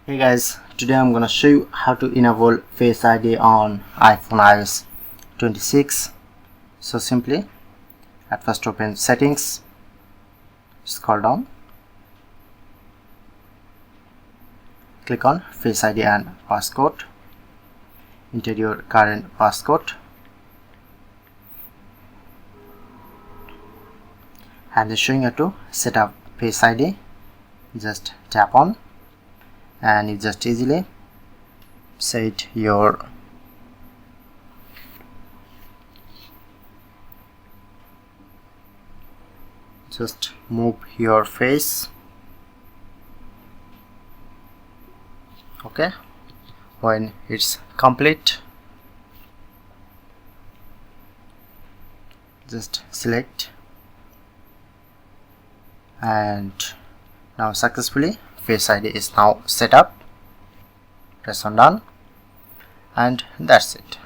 Hey guys, today I'm gonna show you how to enable Face ID on iPhone iOS 26. So simply, at first open settings, scroll down, click on Face ID and passcode, enter your current passcode, and it's showing you to set up Face ID. Just tap on and you just easily set your just move your face. Okay, when it's complete, just select, and now successfully Face ID is now set up. Press on done, and that's it.